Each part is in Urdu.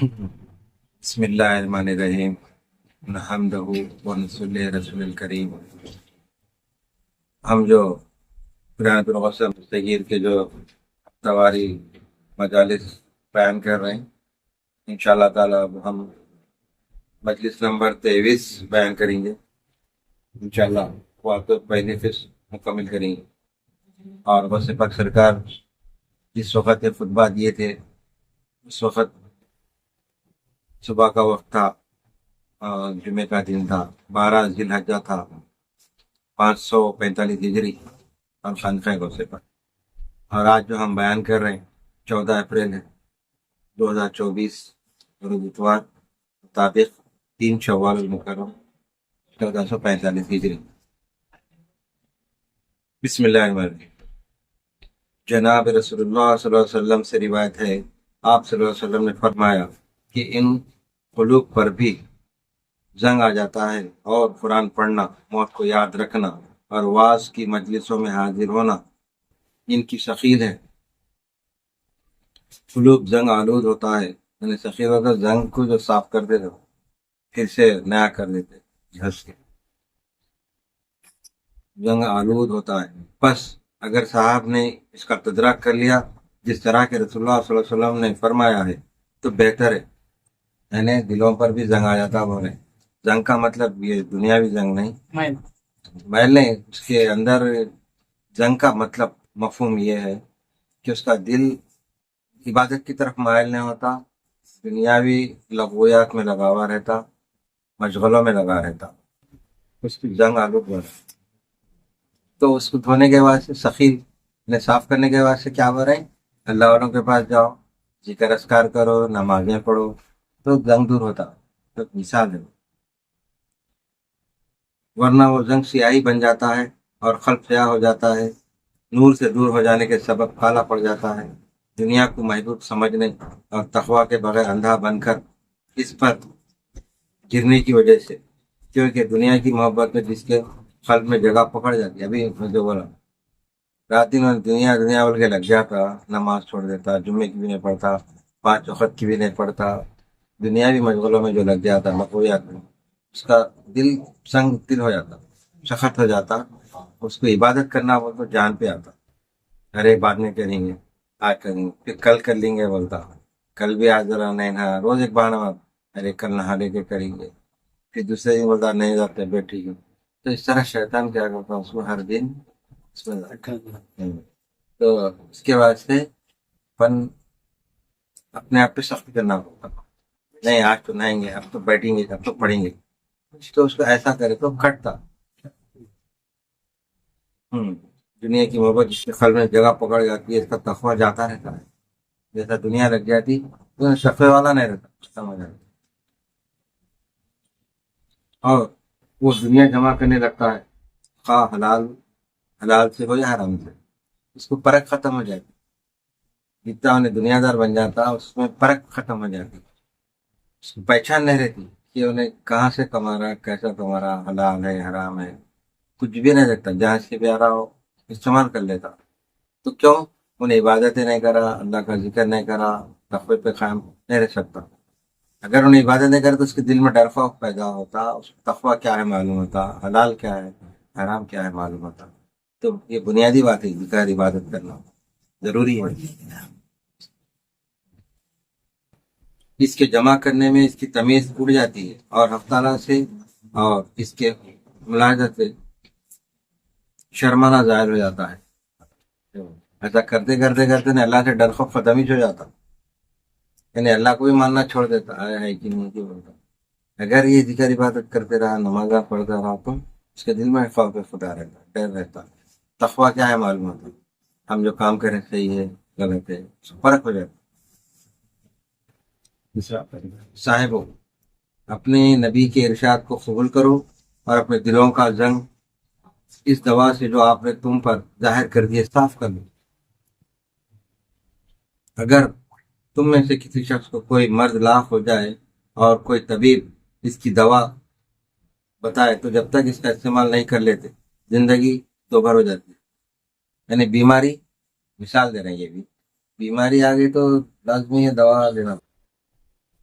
بسم اللہ الرحمن الرحیم نحمدہ ونصلی علی رسول الکریم۔ ہم جو قرآن القسم مستگیر کے جو ہفتہ مجالس بیان کر رہے ہیں، انشاءاللہ تعالیٰ اب ہم مجلس نمبر 23 بیان کریں گے انشاءاللہ۔ وہ تو پہلی فصل مکمل کریں گے، اور غوث پاک سرکار جس وقت یہ خطبہ دیے تھے اس وقت صبح کا وقت تھا، جمعے کا دن تھا، 12 ذی الحجہ تھا، 545 ہجری، اور خانقاہ غوث پر۔ اور آج جو ہم بیان کر رہے ہیں 14 اپریل ہے 2024 روز اتوار، مطابق 3 شوال المکرم 1445 ہجری۔ بسم اللہ الرحمن الرحیم۔ جناب رسول اللہ صلی اللہ علیہ وسلم سے روایت ہے، آپ صلی اللہ علیہ وسلم نے فرمایا کہ ان قلوب پر بھی زنگ آ جاتا ہے، اور قرآن پڑھنا، موت کو یاد رکھنا اور واعظ کی مجلسوں میں حاضر ہونا ان کی ثقیل ہے۔ قلوب زنگ آلود ہوتا ہے، یعنی ثقیل ہوتا ہے، زنگ کو جو صاف کر دیتے پھر سے نیا کر دیتے گھس کے، زنگ آلود ہوتا ہے۔ بس اگر صاحب نے اس کا تدراک کر لیا جس طرح کے رسول اللہ صلی اللہ علیہ وسلم نے فرمایا ہے تو بہتر ہے، یعنی دلوں پر بھی زنگ آ جاتا بول رہے۔ زنگ کا مطلب یہ دنیاوی زنگ نہیں، محل نہیں، اس کے اندر زنگ کا مطلب مفہوم یہ ہے کہ اس کا دل عبادت کی طرف مائل نہیں ہوتا، دنیاوی لغویات میں لگا ہوا رہتا، مشغلوں میں لگا رہتا، اس کی زنگ آلود بول رہے۔ تو اس کو دھونے کے بعد سے سخی نے صاف کرنے کے بعد سے کیا بول رہے ہیں؟ اللہ والوں کے پاس جاؤ، ذکر اذکار کرو، نمازیں پڑھو، تو زنگ دور ہوتا۔ تو مثال ہے، ورنہ وہ زنگ سیاہی بن جاتا ہے اور قلب سیاہ ہو جاتا ہے، نور سے دور ہو جانے کے سبب کالا پڑ جاتا ہے، دنیا کو محبوب سمجھنے اور تقوی کے بغیر اندھا بن کر اس پر گرنے کی وجہ سے، کیونکہ دنیا کی محبت میں جس کے قلب میں جگہ پکڑ جاتی ہے، ابھی میں جو بولا رات دن دنیا دنیا بول کے لگ جاتا، نماز چھوڑ دیتا، جمعے کی بھی نہیں پڑھتا، 5 وقت کی بھی نہیں پڑھتا، دنیاوی مشغلوں میں جو لگ جاتا، مقبولیات میں، اس کا دل سنگ دل ہو جاتا، سخت ہو جاتا، اس کو عبادت کرنا وہ تو جان پہ آتا، ارے بعد میں کریں گے، آج کریں گے، پھر کل کر لیں گے بولتا، کل بھی آج ذرا نہیں نہا، روز ایک بہانہ، ارے کل نہا لے کے کریں گے، پھر دوسرے دن بولتا نہیں جاتے بیٹھی گی۔ تو اس طرح شیطان کیا کرتا اس کو ہر دن اس میں تو اس کے واسطے فن اپنے آپ پہ سخت کرنا ہوتا، نہیں آج تو نہائیں گے، اب تو بیٹھیں گے، اب تو پڑھیں گے، تو اس کو ایسا کرے تو کٹتا۔ دنیا کی محبت جس کے قلب میں جگہ پکڑ جاتی ہے، اس کا تقویٰ جاتا رہتا ہے، جیسا دنیا لگ جاتی تو شفے والا نہیں رہتا، سمجھ آتا، اور وہ دنیا جمع کرنے لگتا ہے، خواہ حلال سے ہو یا حرام سے، اس کو پرکھ ختم ہو جاتی، جتنا انہیں دنیا دار بن جاتا اس میں پرکھ ختم ہو جاتی، اس کو پہچان نہیں رہتی کہ انہیں کہاں سے کما رہا، کیسا کما رہا، حلال ہے حرام ہے، کچھ بھی نہیں دیکھتا، جہاں سے بھی آ رہا ہو استعمال کر لیتا۔ تو کیوں؟ انہیں عبادتیں نہیں کرا، اللہ کا ذکر نہیں کرا، تقوی پہ قائم نہیں رہ سکتا۔ اگر انہیں عبادت نہیں کرے تو اس کے دل میں ڈر خوف پیدا ہوتا، اس کو تقوی کیا ہے معلوم ہوتا، حلال کیا ہے حرام کیا ہے معلوم ہوتا۔ تو یہ بنیادی بات ہے، ذکر عبادت کرنا ضروری ہے۔ اس کے جمع کرنے میں اس کی تمیز اڑ جاتی ہے، اور حق تعالیٰ سے اور اس کے ملاحظت سے شرمانا ظاہر ہو جاتا ہے۔ ایسا کرتے کرتے کرتے نا اللہ سے ڈر خوف ختم ہی ہو جاتا، یعنی اللہ کو بھی ماننا چھوڑ دیتا، آیا ہے کہ نہیں کہ بولتا۔ اگر یہ ذکر عبادت کرتے رہا، نمازہ پڑھتا رہا، تو اس کے دل میں خوف خدا رہتا، ڈر رہتا، تقویٰ کیا ہے معلوم ہوتا، ہم جو کام کریں صحیح ہے غلط ہے، فرق ہو جاتا۔ صاحبوں، اپنے نبی کے ارشاد کو قبول کرو اور اپنے دلوں کا زنگ اس دوا سے جو آپ نے تم پر ظاہر کر دیے صاف کر دو۔ اگر تم میں سے کسی شخص کو کوئی مرض لاحق ہو جائے اور کوئی طبیب اس کی دوا بتائے تو جب تک اس کا استعمال نہیں کر لیتے زندگی دوبھر ہو جاتی ہے، یعنی بیماری، مثال دے رہے ہیں، یہ بھی بیماری آ گئی تو لازمی ہے دوا لینا،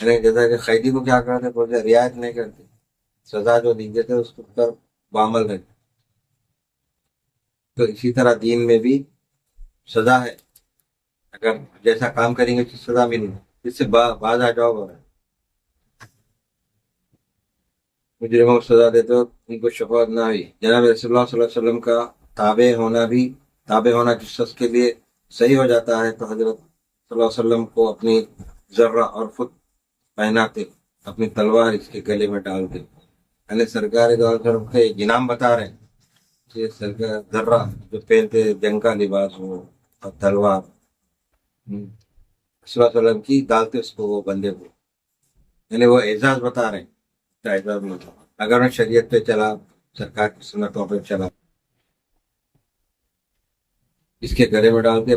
یعنی جیسا کہ قیدی کو کیا کرتے بولتے رعایت نہیں کرتے، سزا جو دی دیتے اس کو پر بعمل رہتے. تو اسی طرح دین میں بھی سزا ہے، اگر جیسا کام کریں گے تو سزا ملے گی، اس سے باز آ جاؤ گا. مجرموں کو سزا دیتے ہو ان کو شفاعت نہ ہوئی. جناب رسول اللہ صلی اللہ علیہ وسلم کا تابع ہونا جس شخص کے لیے صحیح ہو جاتا ہے تو حضرت صلی اللہ علیہ وسلم کو اپنی ذرہ اور خود پہناتے، اپنی تلوار اس کے گلے میں ڈالتے. یعنی سرکار کے انعام بتا رہے ہیں کہ سرکار ذرہ جو پہنتے جنگ کا لباس ہو اور تلوار صلی اللہ علیہ وسلم کی ڈالتے اس کو، وہ بندے کو، یعنی وہ اعزاز بتا رہے ہیں. اعزاز میں اگر میں شریعت پہ چلا، سرکار کی سنتوں پہ چلا، اس کے گلے میں ڈال کے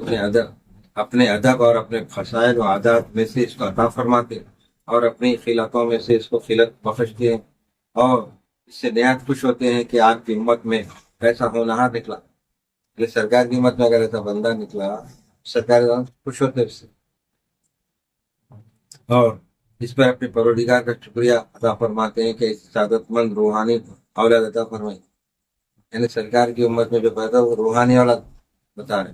اپنے ادب اور اپنے فضائل و عادات میں سے اس کو عطا فرماتے اور اپنی خلقوں میں سے اس کو خلق بخشتے ہیں، اور اس سے نہایت خوش ہوتے ہیں کہ آپ کی امت میں ایسا ہونہار نکلا. یہ سرکار کی امت میں اگر ایسا بندہ نکلا، سرکار خوش ہوتے اس سے، اور اس پر اپنے پروردگار کا شکریہ ادا فرماتے ہیں کہ اس سعادت مند روحانی اولاد عطا فرمائی. یعنی سرکار کی امت میں جو پیدا وہ روحانی اولاد بتا رہے،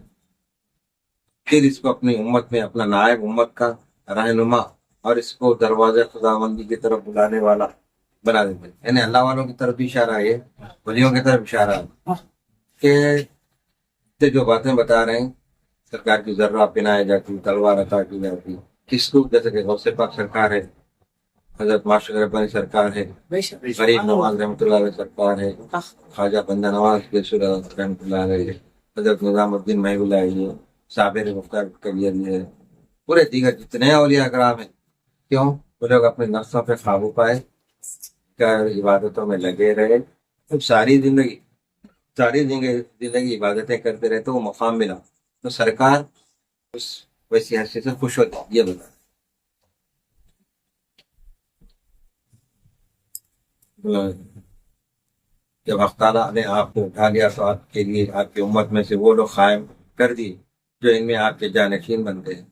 پھر اس کو اپنی امت میں اپنا نائب امت کا رہنما اور اس کو دروازہ خداوندی کی طرف بلانے والا بنا دیتے. یعنی اللہ والوں کی طرف بھی اشارہ ہے، ولیوں کی طرف اشارہ ہے کہ جو باتیں بتا رہے ہیں، سرکار کی ذرہ پہنائی جاتی، تلوار عطا کی جاتی کس کو، جیسے کہ غوث پاک سرکار ہے، حضرت معاشر ربانی سرکار ہے، غریب نواز رحمۃ اللہ علیہ سرکار ہے، خواجہ بندہ نواز رحمۃ اللہ علیہ، حضرت نظام الدین محب اللہ علیہ، صابر مختار کبیر ہے، پورے دیگر جتنے اولیاء اکرام ہیں. کیوں؟ وہ لوگ اپنے نفسوں پہ قابو پائے کر عبادتوں میں لگے رہے، ساری زندگی عبادتیں کرتے رہے تو وہ مقام ملا. تو سرکار اس ویسی حیثیت سے خوش ہوتی. یہ بتا جب حق تعالیٰ نے آپ کو اٹھا لیا تو آپ کے لیے آپ کی امت میں سے وہ لوگ قائم کر دی جو ان میں آپ کے جانشین بنتے ہیں.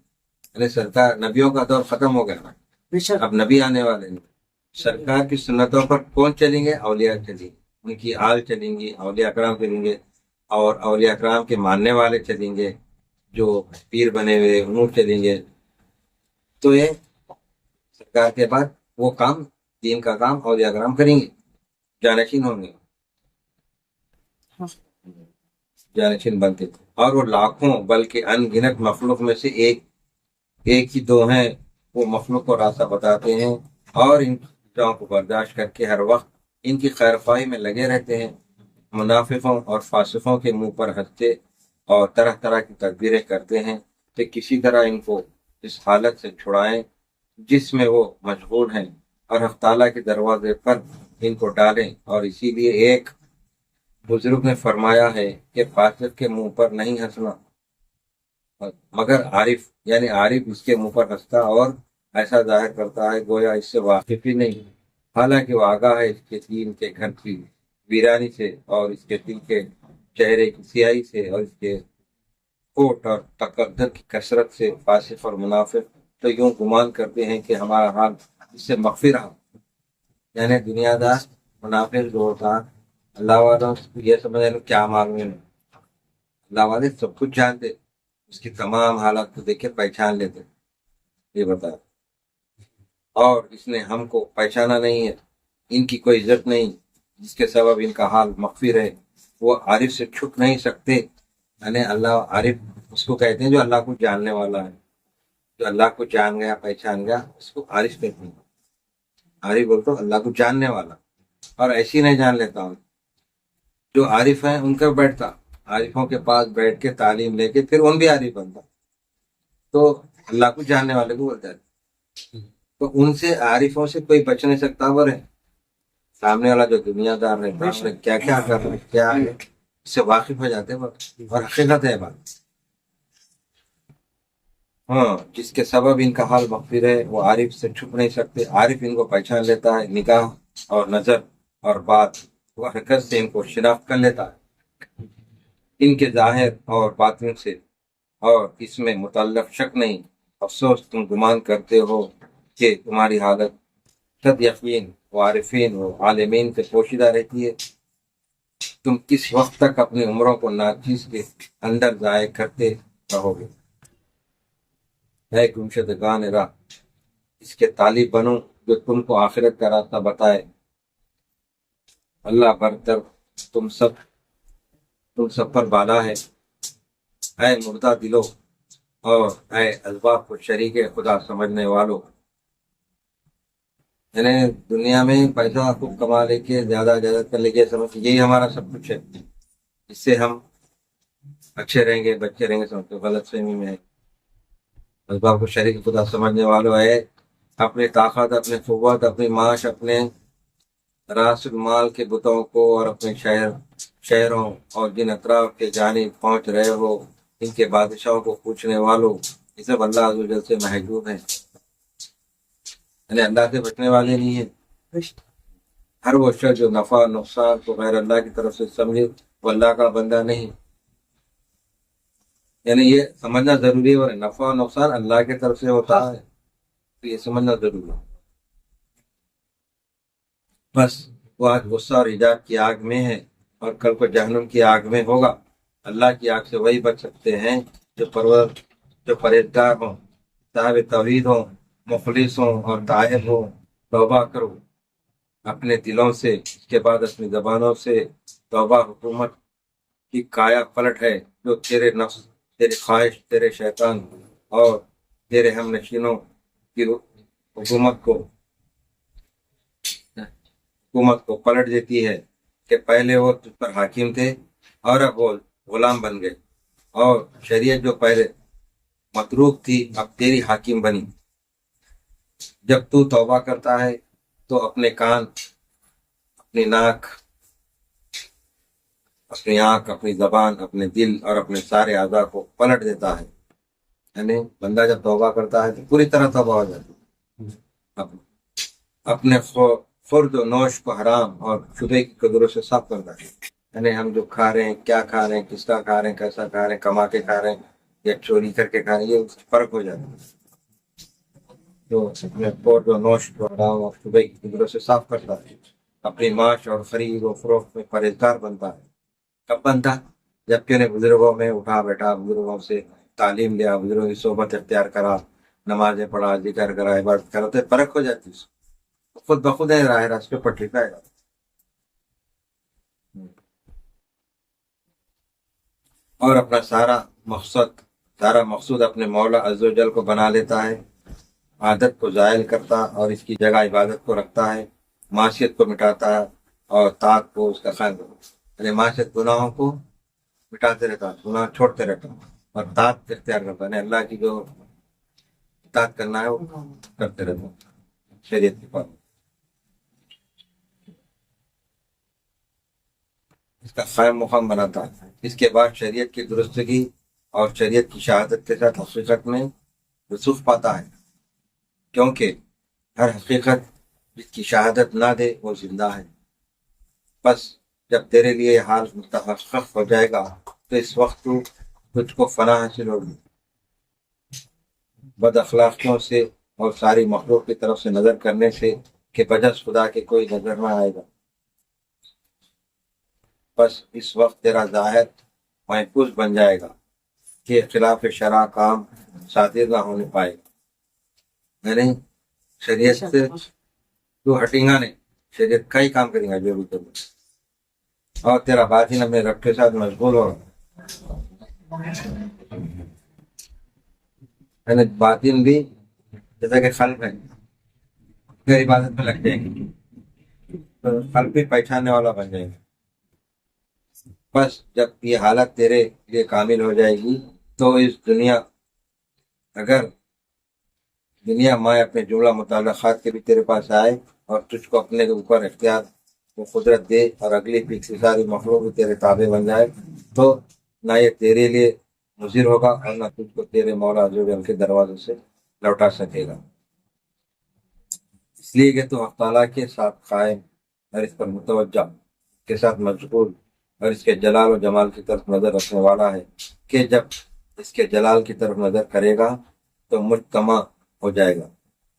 یعنی سرکار نبیوں کا دور ختم ہو گیا، اب نبی آنے والے ہیں. سرکار کی سنتوں پر کون چلیں گے؟ اولیاء چلیں گے، ان کی آل چلیں گی، اولیاء اکرام چلیں گے، اور اولیاء اکرام کے ماننے والے چلیں گے، جو پیر بنے ہوئے انہوں چلیں گے. تو یہ سرکار کے بعد وہ کام، دین کا کام اولیاء اکرام کریں گے، جانشین ہوں گے، جانشین بنتے تھے. اور وہ لاکھوں بلکہ ان گنت مخلوق میں سے ایک ہی دو ہیں، وہ مخلوق کو راستہ بتاتے ہیں اور ان چیزوں کو برداشت کر کے ہر وقت ان کی خیر خواہی میں لگے رہتے ہیں. منافقوں اور فاسقوں کے منہ پر ہنستے اور طرح طرح کی تدبیریں کرتے ہیں کہ کسی طرح ان کو اس حالت سے چھڑائیں جس میں وہ مشغول ہیں، اور حق تعالیٰ کے دروازے پر ان کو ڈالیں. اور اسی لیے ایک بزرگ نے فرمایا ہے کہ فاسق کے منہ پر نہیں ہنسنا مگر عارف، یعنی عارف اس کے منہ پر ہنستا اور ایسا ظاہر کرتا ہے گویا اس سے واقف ہی نہیں، حالانکہ وہ آگاہ ہے اس کے دین کے گھر کی ویرانی سے اور اس کے دل کے چہرے کی سیاہی سے اور اس کے کوٹ اور تقدر کی کثرت سے. فاسق اور منافق تو یوں گمان کرتے ہیں کہ ہمارا حال اس سے مغفر رہا. یعنی دنیا دار منافق جو ہوتا، اللہ والوں یہ سمجھے کیا معلوم ہے، اللہ والے سب کچھ جانتے، اس کی تمام حالات کو دیکھ کے پہچان لیتے. یہ بتا، اور اس نے ہم کو پہچانا نہیں ہے، ان کی کوئی عزت نہیں جس کے سبب ان کا حال مغفر ہے. وہ عارف سے چھپ نہیں سکتے. یعنی اللہ عارف اس کو کہتے ہیں جو اللہ کو جاننے والا ہے، جو اللہ کو جان گیا پہچان گیا اس کو عارف کہتے ہیں. عارف بول تو اللہ کو جاننے والا، اور ایسی نہیں جان لیتا ہوں. جو عارف ہیں ان کا بیٹھتا، عارفوں کے پاس بیٹھ کے تعلیم لے کے پھر ان بھی عارف بنتا، تو اللہ کو جاننے والے کو بولتا ہے. تو ان سے عارفوں سے کوئی بچ نہیں سکتا. بولے سامنے والا جو دنیا دار رہتا ہے کیا کیا کر رہا ہے کیا ہے اس سے واقف ہو جاتے ہیں، اور حقیقت ہے بات. ہاں، جس کے سبب ان کا حال مغفر ہے وہ عارف سے چھپ نہیں سکتے. عارف ان کو پہچان لیتا ہے، نگاہ اور نظر اور بات و حرکت سے ان کو شناخت کر لیتا ہے، ان کے ظاہر اور باطن سے، اور اس میں متعلق شک نہیں. افسوس تم گمان کرتے ہو کہ تمہاری حالت صد یقین و عارفین و عالمین سے پوشیدہ رہتی ہے، تم کس وقت تک اپنی عمروں کو ناچیز کے اندر ضائع کرتے رہو گے؟ ہے گمشدگان راہ، اس کے طالب بنو جو تم کو آخرت کا راستہ بتائے۔ اللہ برتر تم سب پر بالا ہے، اے مردہ دلو اور اے اسباب کو شریک خدا سمجھنے والو۔ یعنی دنیا میں پیسہ خوب کما لے کے زیادہ کر لے کے سمجھ یہی ہمارا سب کچھ ہے، اس سے ہم اچھے رہیں گے، بچے رہیں گے، سمجھتے غلط فہمی میں ہے۔ اسباب کو شریک خدا سمجھنے والو ہے، اپنی طاقت، اپنے قوت، اپنی معاش، اپنے راس المال کے بتوں کو اور اپنے شہروں اور جن اطراف کے جانب پہنچ رہے ہو ان کے بادشاہوں کو پوچھنے والوں، یہ سب اللہ عز و جل سے محجوب ہیں، یعنی اللہ سے بچنے والے نہیں ہیں۔ ہر وہ شخص جو نفع نقصان کو غیر اللہ کی طرف سے سمجھے وہ اللہ کا بندہ نہیں، یعنی یہ سمجھنا ضروری ہے، نفع و نقصان اللہ کی طرف سے ہوتا ہے تو یہ سمجھنا ضروری ہے۔ بس وہ آج غصہ اور ایجاد کی آگ میں ہے اور کل کو جہنم کی آگ میں ہوگا۔ اللہ کی آگ سے وہی بچ سکتے ہیں جو پرہیزگار ہوں، صاحب توحید ہوں، مخلص ہوں اور طاہر ہوں۔ توبہ کرو اپنے دلوں سے، اس کے بعد اپنی زبانوں سے۔ توبہ حکومت کی کایا پلٹ ہے جو تیرے نفس، تیری خواہش، تیرے شیطان اور تیرے ہم نشینوں کی حکومت کو پلٹ دیتی ہے کہ پہلے وہ تجھ پر حاکم تھے اور اب وہ غلام بن گئے، اور شریعت جو پہلے متروک تھی اب تیری حاکم بنی۔ جب تو توبہ کرتا ہے تو اپنے کان، اپنی ناک، اپنی آنکھ، اپنی زبان، اپنے دل اور اپنے سارے اعضاء کو پلٹ دیتا ہے۔ یعنی بندہ جب توبہ کرتا ہے تو پوری طرح توبہ ہو جاتی ہے، اپنے خورد و نوش کو حرام اور شبے کی قدروں سے صاف کرتا ہے۔ یعنی ہم جو کھا رہے ہیں، کیا کھا رہے ہیں، کس کا کھا رہے ہیں، کیسا کھا رہے ہیں، کما کے کھا رہے ہیں یا چوری کر کے کھا رہے ہیں، یہ فرق ہو جاتا ہے۔ جو اپنے خورد و نوش کو حرام اور شبے کی قدروں سے صاف کرتا ہے، اپنی معاش اور خرید و فروخت میں پرہیزگار بنتا ہے۔ کب بنتا؟ جبکہ انہیں بزرگوں میں اٹھا بیٹھا، بزرگوں سے تعلیم لیا، بزرگوں کی صحبت اختیار کرا، نمازیں پڑھا، ذکر کرا، عبادت کرا، تو فرق ہو جاتی ہے، خود بخود ہے راہ راستے پر ٹھیک ہے۔ اور اپنا سارا مقصود اپنے مولا عز و جل کو بنا لیتا ہے، عادت کو زائل کرتا اور اس کی جگہ عبادت کو رکھتا ہے، معصیت کو مٹاتا ہے اور طاعت کو اس کا خیر کرتا ہے۔ یعنی معصیت گناہوں کو مٹاتے رہتا، گناہ چھوڑتے رہتا اور طاعت اختیار کرتا ہے، اللہ کی جو اطاعت کرنا ہے وہ کرتے رہتا شریعت کے پاس۔ اس کا قائم مقام بناتا ہے۔ اس کے بعد شریعت کی درستگی اور شریعت کی شہادت کے ساتھ حقیقت میں رسوخ پاتا ہے، کیونکہ ہر حقیقت جس کی شہادت نہ دے وہ زندہ ہے۔ بس جب تیرے لیے یہ حال متحقق ہو جائے گا تو اس وقت تجھ کو فنا حاصل ہوگی۔ بد اخلاقیوں سے اور ساری مخلوق کی طرف سے نظر کرنے سے کہ بجز خدا کے کوئی نظر نہ آئے گا۔ بس اس وقت تیرا ظاہر محفوظ بن جائے گا کہ خلاف شرع کام صادر نہ ہونے پائے گا۔ یعنی شریعت سے تو ہٹیں گا نہیں، شریعت کا ہی کام کریں گا جو بھی کریں، اور تیرا باطن اپنے رب کے ساتھ مشغول ہوگا۔ یعنی باطن بھی جیسا کہ خلق ہے، پھر عبادت میں لگ جائیں گے تو خلق بھی پہچاننے والا بن جائے گا۔ بس جب یہ حالت تیرے لیے کامل ہو جائے گی تو اس اگر دنیا مائے اپنے جملہ متعلقات کے بھی تیرے پاس آئے اور تجھ کو اپنے اوپر اختیار و قدرت دے اور اگلی پیچھے ساری مخلوق بھی تیرے تابع بن جائے تو نہ یہ تیرے لیے مضر ہوگا اور نہ تجھ کو تیرے مولا عز و جل کے دروازے سے لوٹا سکے گا۔ اس لیے کہ تو حق تعالیٰ کے ساتھ قائم اور اس پر متوجہ کے ساتھ مشغول اور اس کے جلال و جمال کی طرف نظر رکھنے والا ہے کہ جب اس کے جلال کی طرف نظر کرے گا تو مجتمع ہو جائے گا،